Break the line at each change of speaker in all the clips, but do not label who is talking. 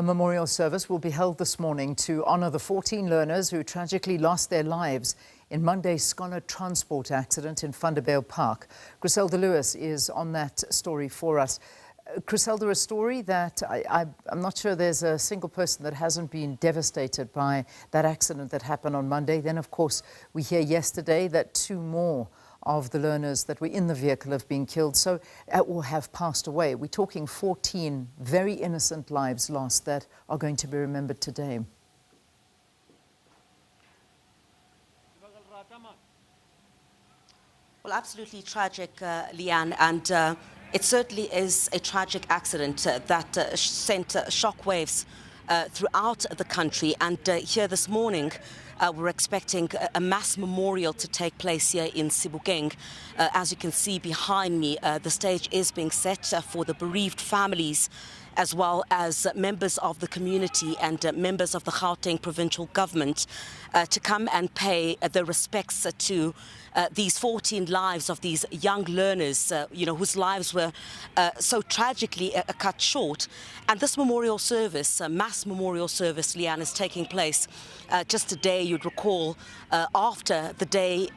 A memorial service will be held this morning to honour the 14 learners who tragically lost their lives in Monday's scholar transport accident in Vanderbijlpark. Chriselda Lewis is on that story for us. Chriselda, a story that I'm not sure there's a single person that hasn't been devastated by that accident that happened on Monday. Then, of course, we hear yesterday that 2 more of the learners that were in the vehicle have been killed, or have passed away. We're talking 14 very innocent lives lost that are going to be remembered today.
Well, absolutely tragic, Leanne, and it certainly is a tragic accident that sent shockwaves throughout the country. And here this morning, we're expecting a mass memorial to take place here in Sebokeng. As you can see behind me, the stage is being set for the bereaved families, as well as members of the community and members of the Gauteng provincial government to come and pay their respects to these 14 lives of these young learners, whose lives were so tragically cut short. And this memorial service, mass memorial service, Leanne, is taking place just a day, you'd recall, after the day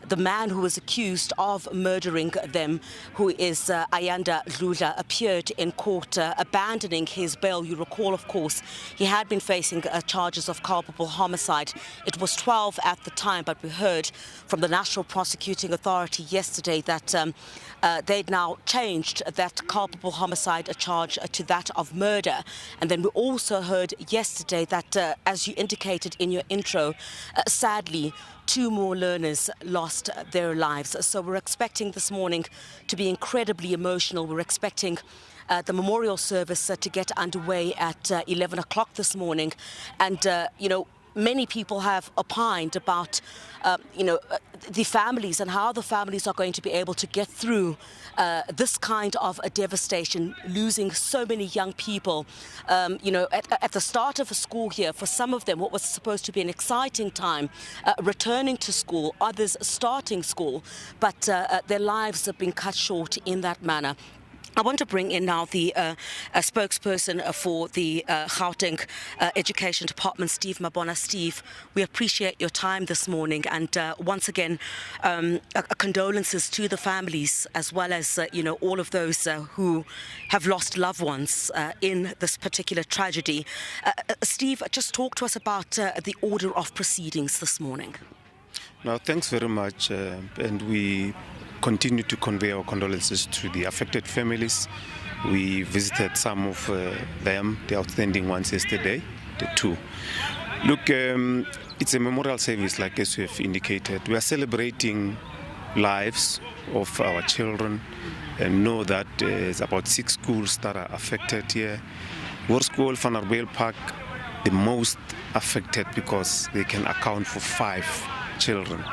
the man who was accused of murdering them, who is Ayanda Dludla, appeared in court abandoning his bail. You recall, of course, he had been facing charges of culpable homicide. It was 12 at the time, but we heard from the National Prosecuting Authority yesterday that they'd now changed that culpable homicide charge to that of murder. And then we also heard yesterday that, as you indicated in your intro, sadly, 2 more learners lost their lives. So we're expecting this morning to be incredibly emotional. We're expecting the memorial service to get underway at 11 o'clock this morning. And, many people have opined about, the families and how the families are going to be able to get through this kind of a devastation, losing so many young people. At the start of a school here, for some of them, what was supposed to be an exciting time, returning to school, others starting school, but their lives have been cut short in that manner. I want to bring in now the spokesperson for the Gauteng Education Department, Steve Mabona. Steve, we appreciate your time this morning, and once again, condolences to the families, as well as all of those who have lost loved ones in this particular tragedy. Steve, just talk to us about the order of proceedings this morning.
Now, thanks very much, and we continue to convey our condolences to the affected families. We visited some of them, the outstanding ones yesterday, the 2. Look, it's a memorial service, like as you have indicated. We are celebrating lives of our children, and know that there's about 6 schools that are affected here. Our school, Vanderbijlpark, the most affected because they can account for 5 children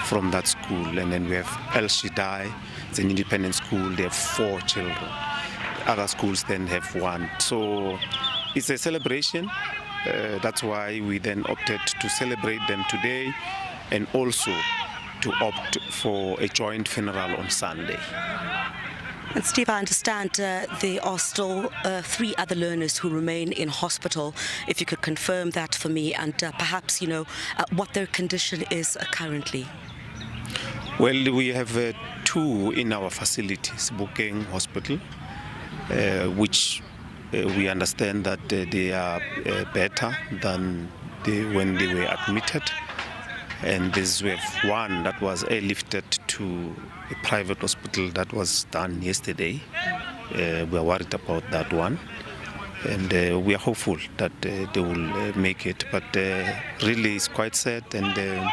from that school. And then we have El Shaddai, it's an independent school, they have 4 children. Other schools then have 1. So it's a celebration. That's why we then opted to celebrate them today, and also to opt for a joint funeral on Sunday.
And Steve, I understand there are still 3 other learners who remain in hospital. If you could confirm that for me, and perhaps, what their condition is currently.
Well, we have 2 in our facilities, Sebokeng Hospital, which we understand that they are better than when they were admitted. And we have 1 that was airlifted to a private hospital. That was done yesterday. We are worried about that one. And we are hopeful that they will make it. But really, it's quite sad. And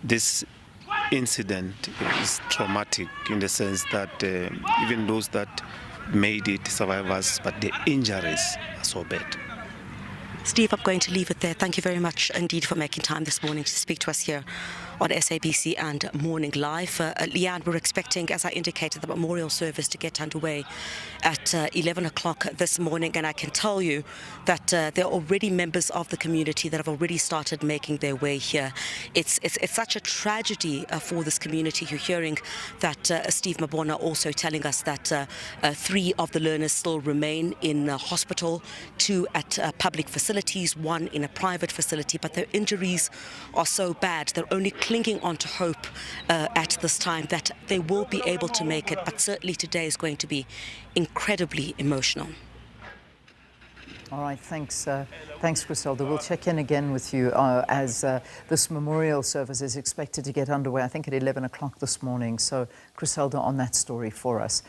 this incident is traumatic in the sense that even those that made it, survivors, but the injuries are so bad.
Steve, I'm going to leave it there. Thank you very much indeed for making time this morning to speak to us here on SABC and Morning Live. Leanne, we're expecting, as I indicated, the memorial service to get underway at 11 o'clock this morning, and I can tell you that there are already members of the community that have already started making their way here. It's such a tragedy for this community. You're hearing that Steve Mabona also telling us that 3 of the learners still remain in hospital, 2 at public facilities, 1 in a private facility, but their injuries are so bad they're only clinging on to hope at this time that they will be able to make it. But certainly today is going to be incredibly emotional.
All right, thanks, Chriselda. We'll check in again with you as this memorial service is expected to get underway, I think at 11 o'clock this morning. So, Chriselda, on that story for us.